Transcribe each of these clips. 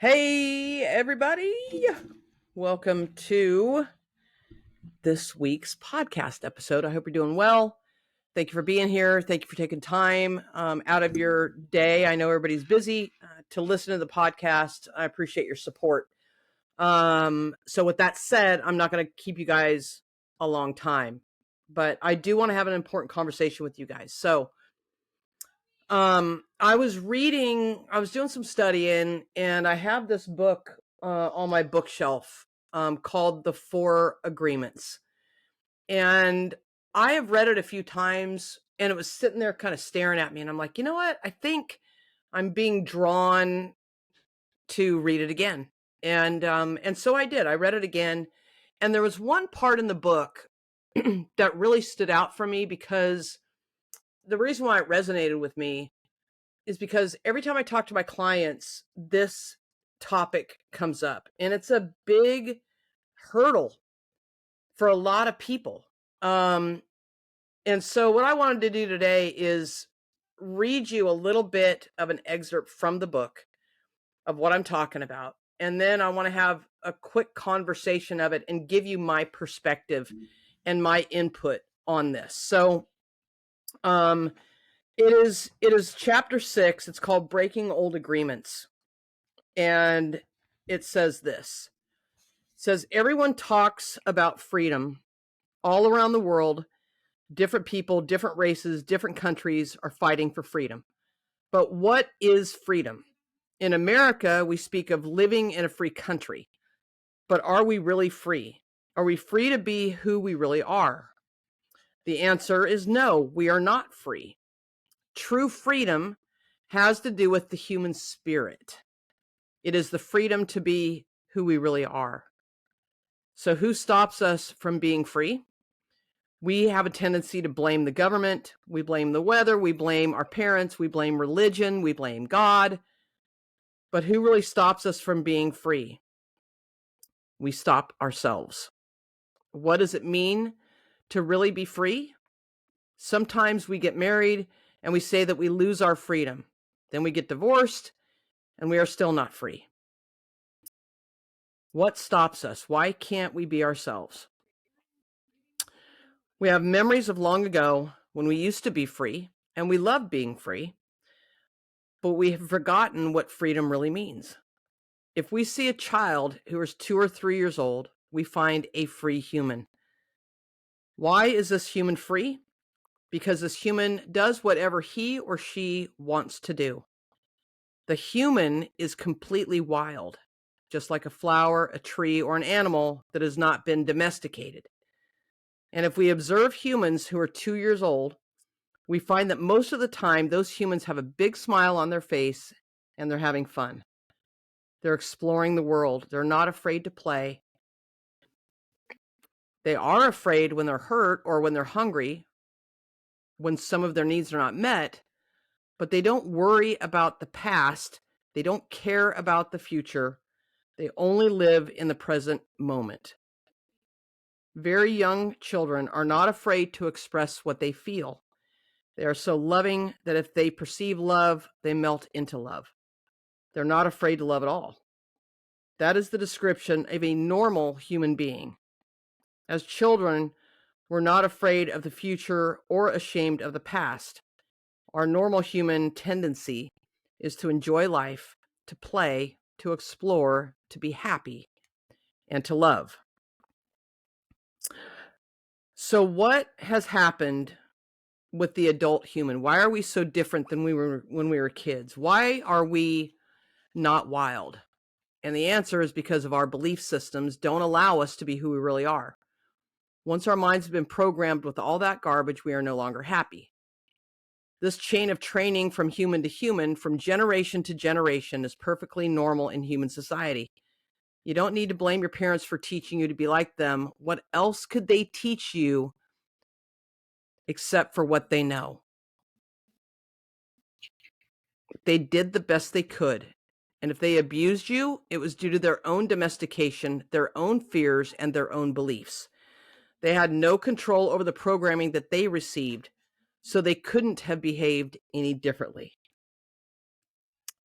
Hey, everybody. Welcome to this week's podcast episode. I hope you're doing well. Thank you for being here. Thank you for taking time out of your day. I know everybody's busy to listen to the podcast. I appreciate your support. So with that said, I'm not going to keep you guys a long time, but I do want to have an important conversation with you guys. So I was doing some studying, and I have this book on my bookshelf called The Four Agreements. And I have read it a few times, and it was sitting there kind of staring at me. And I'm like, you know what? I think I'm being drawn to read it again. And so I did. I read it again. And there was one part in the book that really stood out for me, because the reason why it resonated with me is because every time I talk to my clients, this topic comes up, and it's a big hurdle for a lot of people. And so what I wanted to do today is read you a little bit of an excerpt from the book of what I'm talking about. And then I want to have a quick conversation of it and give you my perspective and my input on this. So, it is chapter 6. It's called Breaking Old Agreements. And it says this. It says, everyone talks about freedom all around the world. Different people, different races, different countries are fighting for freedom. But what is freedom? In America, we speak of living in a free country. But are we really free? Are we free to be who we really are? The answer is no, we are not free. True freedom has to do with the human spirit. It is the freedom to be who we really are. So who stops us from being free? We have a tendency to blame the government. We blame the weather. We blame our parents. We blame religion. We blame God. But who really stops us from being free? We stop ourselves. What does it mean to really be free? Sometimes we get married and we say that we lose our freedom. Then we get divorced and we are still not free. What stops us? Why can't we be ourselves? We have memories of long ago when we used to be free, and we love being free, but we have forgotten what freedom really means. If we see a child who is 2 or 3 years old, we find a free human. Why is this human free? Because this human does whatever he or she wants to do. The human is completely wild, just like a flower, a tree, or an animal that has not been domesticated. And if we observe humans who are 2 years old, we find that most of the time those humans have a big smile on their face and they're having fun. They're exploring the world. They're not afraid to play. They are afraid when they're hurt or when they're hungry, when some of their needs are not met, but they don't worry about the past. They don't care about the future. They only live in the present moment. Very young children are not afraid to express what they feel. They are so loving that if they perceive love, they melt into love. They're not afraid to love at all. That is the description of a normal human being. As children, we're not afraid of the future or ashamed of the past. Our normal human tendency is to enjoy life, to play, to explore, to be happy, and to love. So what has happened with the adult human? Why are we so different than we were when we were kids? Why are we not wild? And the answer is because of our belief systems don't allow us to be who we really are. Once our minds have been programmed with all that garbage, we are no longer happy. This chain of training from human to human, from generation to generation, is perfectly normal in human society. You don't need to blame your parents for teaching you to be like them. What else could they teach you except for what they know? They did the best they could. And if they abused you, it was due to their own domestication, their own fears, and their own beliefs. They had no control over the programming that they received, so they couldn't have behaved any differently.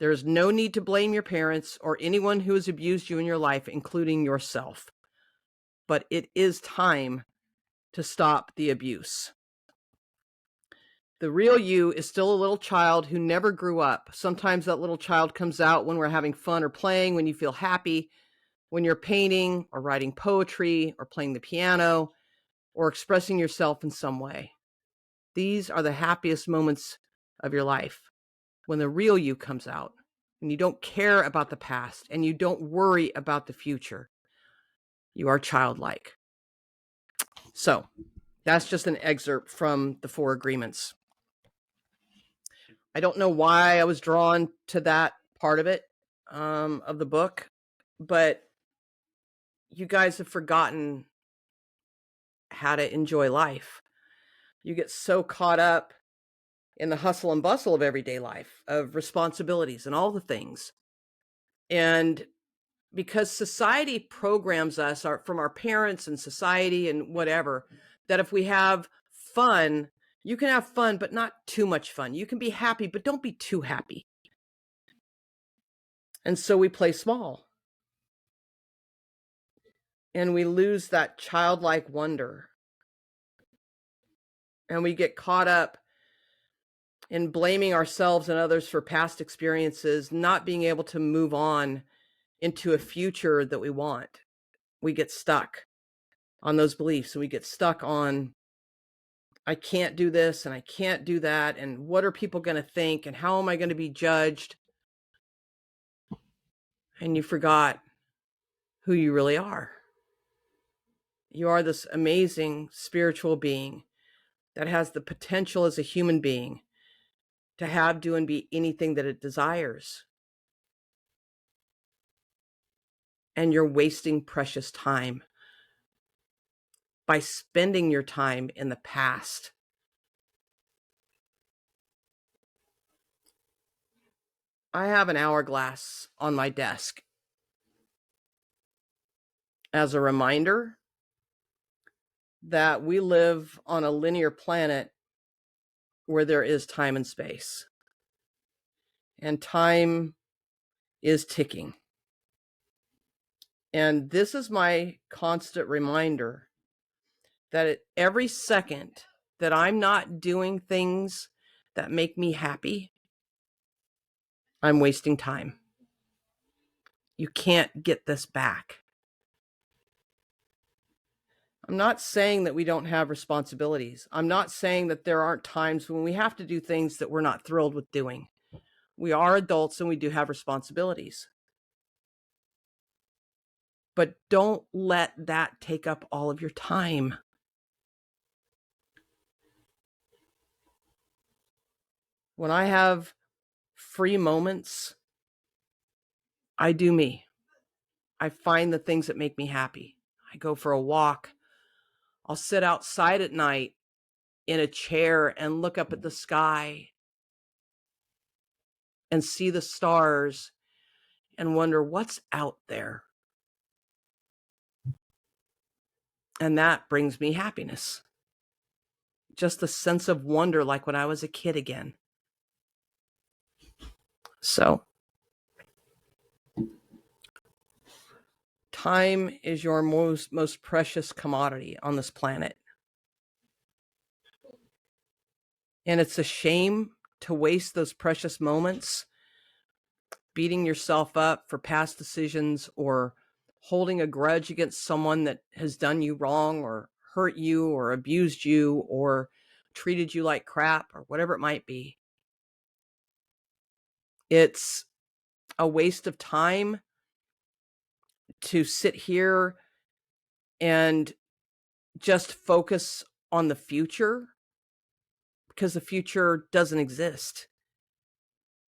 There is no need to blame your parents or anyone who has abused you in your life, including yourself. But it is time to stop the abuse. The real you is still a little child who never grew up. Sometimes that little child comes out when we're having fun or playing, when you feel happy, when you're painting or writing poetry or playing the piano or expressing yourself in some way. These are the happiest moments of your life, when the real you comes out and you don't care about the past and you don't worry about the future. You are childlike. So that's just an excerpt from the 4 Agreements. I don't know why I was drawn to that part of it, of the book, but you guys have forgotten how to enjoy life. You get so caught up in the hustle and bustle of everyday life, of responsibilities and all the things. And because society programs us from our parents and society and whatever, that if we have fun, you can have fun, but not too much fun. You can be happy, but don't be too happy. And so we play small. And we lose that childlike wonder. And we get caught up in blaming ourselves and others for past experiences, not being able to move on into a future that we want. We get stuck on those beliefs, and we get stuck on, I can't do this and I can't do that, and what are people going to think, and how am I going to be judged? And you forgot who you really are. You are this amazing spiritual being that has the potential as a human being to have, do, and be anything that it desires. And you're wasting precious time by spending your time in the past. I have an hourglass on my desk as a reminder that we live on a linear planet where there is time and space. And time is ticking. And this is my constant reminder that at every second that I'm not doing things that make me happy, I'm wasting time. You can't get this back. I'm not saying that we don't have responsibilities. I'm not saying that there aren't times when we have to do things that we're not thrilled with doing. We are adults and we do have responsibilities. But don't let that take up all of your time. When I have free moments, I do me. I find the things that make me happy. I go for a walk. I'll sit outside at night in a chair and look up at the sky and see the stars and wonder what's out there. And that brings me happiness. Just a sense of wonder, like when I was a kid again. So, time is your most precious commodity on this planet. And it's a shame to waste those precious moments beating yourself up for past decisions or holding a grudge against someone that has done you wrong or hurt you or abused you or treated you like crap or whatever it might be. It's a waste of time to sit here and just focus on the future, because the future doesn't exist.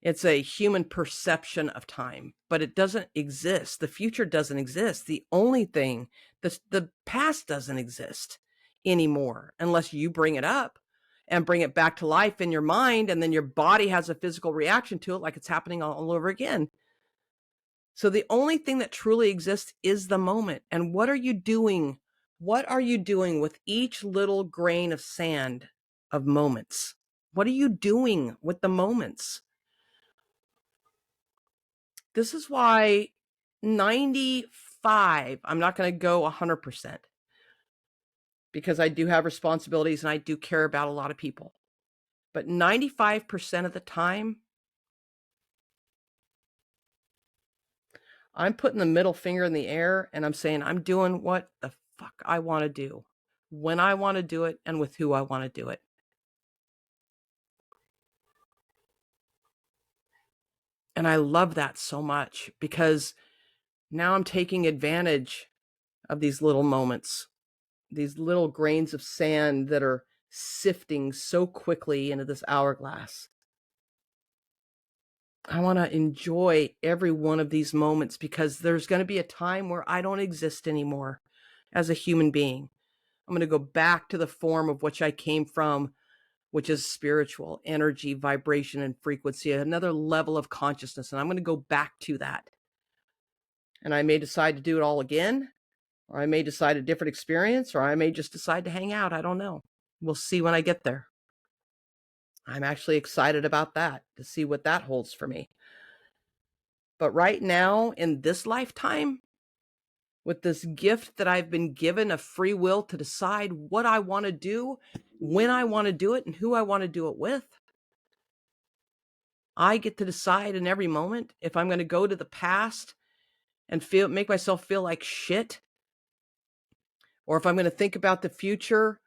It's a human perception of time, but it doesn't exist. The future doesn't exist. The only thing, the past doesn't exist anymore unless you bring it up and bring it back to life in your mind, and then your body has a physical reaction to it like it's happening all over again. So the only thing that truly exists is the moment. And what are you doing? What are you doing with each little grain of sand of moments? What are you doing with the moments? This is why 95, I'm not going to go 100%, because I do have responsibilities and I do care about a lot of people. But 95% of the time, I'm putting the middle finger in the air and I'm saying, I'm doing what the fuck I want to do, when I want to do it, and with who I want to do it. And I love that so much, because now I'm taking advantage of these little moments, these little grains of sand that are sifting so quickly into this hourglass. I want to enjoy every one of these moments, because there's going to be a time where I don't exist anymore as a human being. I'm going to go back to the form of which I came from, which is spiritual energy, vibration, and frequency, another level of consciousness. And I'm going to go back to that. And I may decide to do it all again, or I may decide a different experience, or I may just decide to hang out. I don't know. We'll see when I get there. I'm actually excited about that, to see what that holds for me. But right now, in this lifetime, with this gift that I've been given of free will to decide what I want to do, when I want to do it, and who I want to do it with, I get to decide in every moment if I'm going to go to the past and make myself feel like shit, or if I'm going to think about the future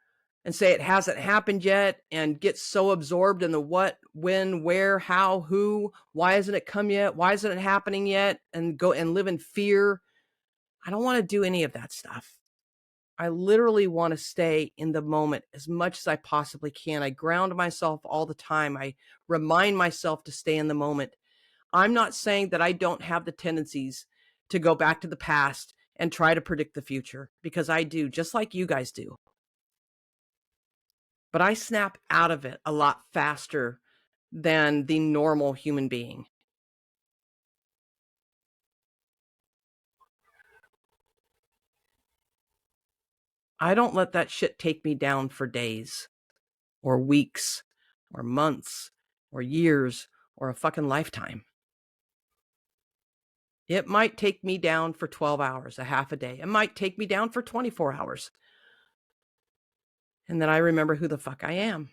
and say it hasn't happened yet and get so absorbed in the what, when, where, how, who, why hasn't it come yet? Why isn't it happening yet? And go and live in fear. I don't want to do any of that stuff. I literally want to stay in the moment as much as I possibly can. I ground myself all the time. I remind myself to stay in the moment. I'm not saying that I don't have the tendencies to go back to the past and try to predict the future, because I do, just like you guys do. But I snap out of it a lot faster than the normal human being. I don't let that shit take me down for days or weeks or months or years or a fucking lifetime. It might take me down for 12 hours, a half a day. It might take me down for 24 hours. And then I remember who the fuck I am.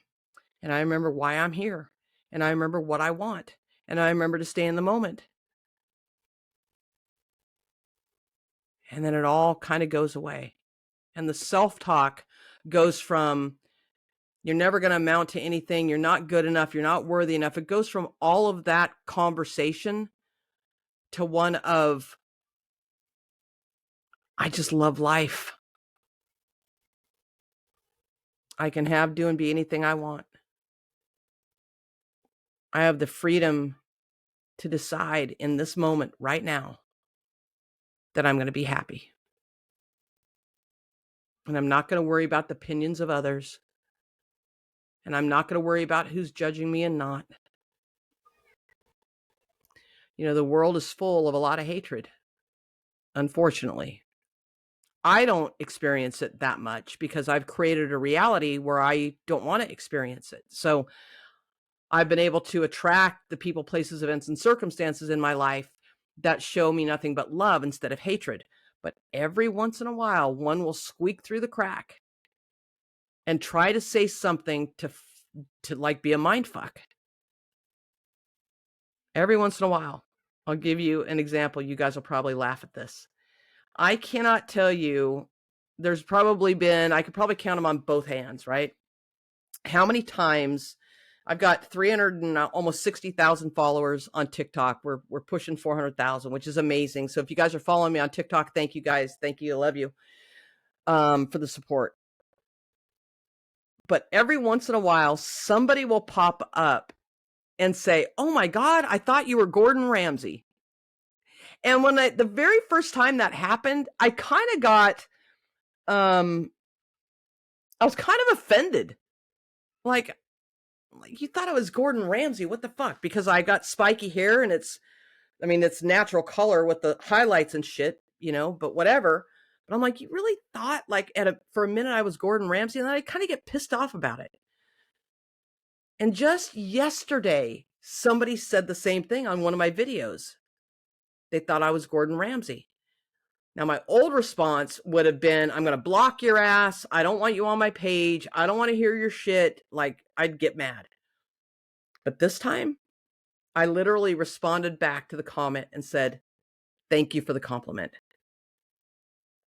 And I remember why I'm here. And I remember what I want. And I remember to stay in the moment. And then it all kind of goes away. And the self-talk goes from, you're never going to amount to anything, you're not good enough, you're not worthy enough. It goes from all of that conversation to one of, I just love life. I can have, do, and be anything I want. I have the freedom to decide in this moment right now that I'm going to be happy. And I'm not going to worry about the opinions of others. And I'm not going to worry about who's judging me and not. You know, the world is full of a lot of hatred, unfortunately. I don't experience it that much because I've created a reality where I don't want to experience it. So I've been able to attract the people, places, events, and circumstances in my life that show me nothing but love instead of hatred. But every once in a while, one will squeak through the crack and try to say something to like be a mind fuck. Every once in a while. I'll give you an example. You guys will probably laugh at this. I cannot tell you, there's probably been, I could probably count them on both hands, right? How many times I've got 300 and almost 60,000 followers on TikTok. We're pushing 400,000, which is amazing. So if you guys are following me on TikTok, thank you guys. Thank you. I love you for the support. But every once in a while, somebody will pop up and say, oh my God, I thought you were Gordon Ramsay. And when the very first time that happened, I kind of got, I was kind of offended. Like you thought I was Gordon Ramsay. What the fuck? Because I got spiky hair and it's natural color with the highlights and shit, but whatever. But I'm like, you really thought like for a minute I was Gordon Ramsay, and then I kind of get pissed off about it. And just yesterday, somebody said the same thing on one of my videos. they thought I was Gordon Ramsay. Now, my old response would have been, I'm going to block your ass. I don't want you on my page. I don't want to hear your shit. Like, I'd get mad. But this time, I literally responded back to the comment and said, thank you for the compliment.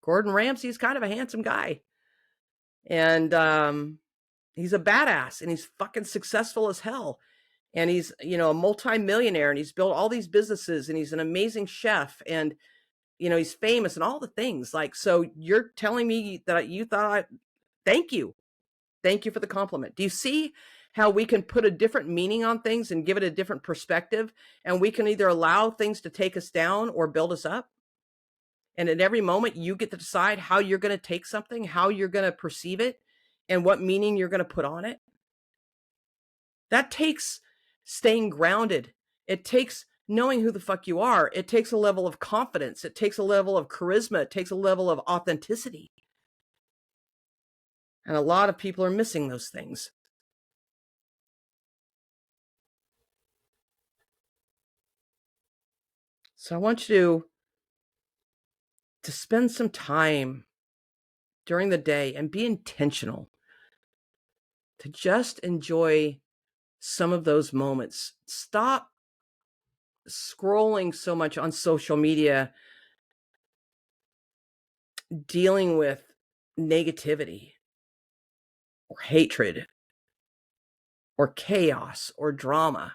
Gordon Ramsay is kind of a handsome guy. And he's a badass, and he's fucking successful as hell. And he's, a multimillionaire, and he's built all these businesses, and he's an amazing chef, and, he's famous and all the things. Like, so you're telling me that you thought thank you. Thank you for the compliment. Do you see how we can put a different meaning on things and give it a different perspective? And we can either allow things to take us down or build us up. And at every moment, you get to decide how you're going to take something, how you're going to perceive it, and what meaning you're going to put on it. That takes staying grounded. It takes knowing who the fuck you are. It takes a level of confidence. It takes a level of charisma. It takes a level of authenticity. And a lot of people are missing those things. So I want you to spend some time during the day and be intentional to just enjoy some of those moments. Stop scrolling so much on social media, dealing with negativity or hatred or chaos or drama.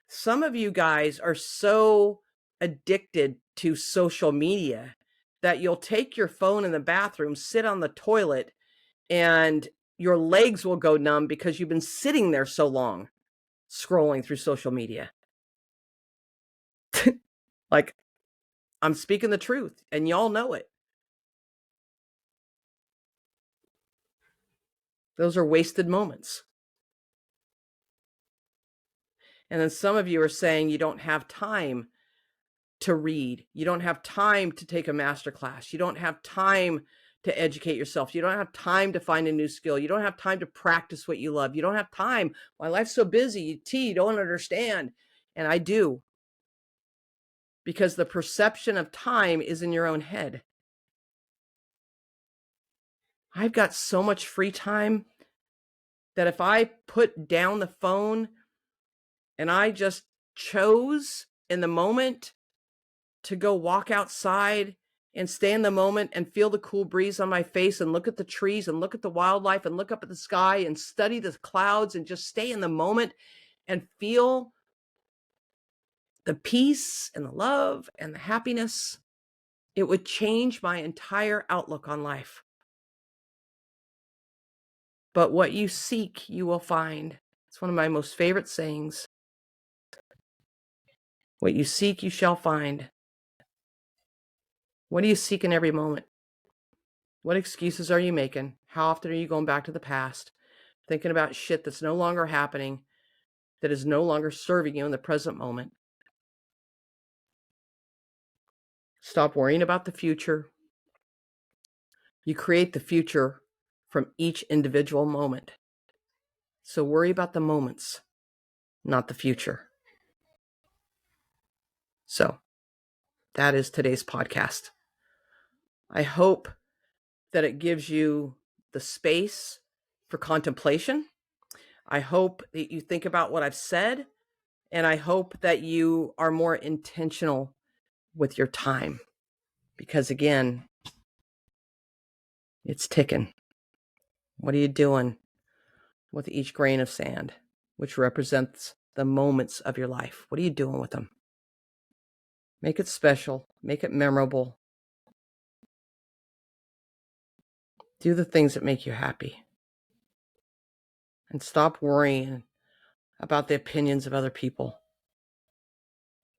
Some of you guys are so addicted to social media that you'll take your phone in the bathroom, sit on the toilet, and your legs will go numb because you've been sitting there so long scrolling through social media. Like, I'm speaking the truth, and y'all know it. Those are wasted moments. And then some of you are saying you don't have time to read. You don't have time to take a master class. You don't have time to educate yourself. You don't have time to find a new skill. You don't have time to practice what you love. You don't have time. My life's so busy. You don't understand. And I do. Because the perception of time is in your own head. I've got so much free time that if I put down the phone and I just chose in the moment to go walk outside and stay in the moment and feel the cool breeze on my face and look at the trees and look at the wildlife and look up at the sky and study the clouds and just stay in the moment and feel the peace and the love and the happiness, it would change my entire outlook on life. But what you seek, you will find. It's one of my most favorite sayings. What you seek, you shall find. What do you seek in every moment? What excuses are you making? How often are you going back to the past, thinking about shit that's no longer happening, that is no longer serving you in the present moment? Stop worrying about the future. You create the future from each individual moment. So worry about the moments, not the future. So that is today's podcast. I hope that it gives you the space for contemplation. I hope that you think about what I've said, and I hope that you are more intentional with your time, because again, it's ticking. What are you doing with each grain of sand, which represents the moments of your life? What are you doing with them? Make it special, make it memorable. Do the things that make you happy. And stop worrying about the opinions of other people.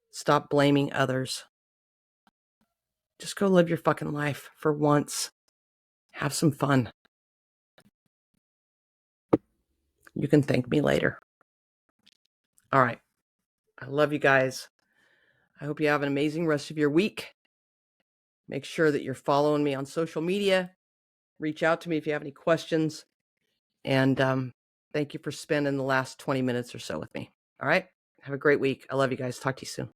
Stop blaming others. Just go live your fucking life for once. Have some fun. You can thank me later. All right. I love you guys. I hope you have an amazing rest of your week. Make sure that you're following me on social media. Reach out to me if you have any questions. And thank you for spending the last 20 minutes or so with me. All right. Have a great week. I love you guys. Talk to you soon.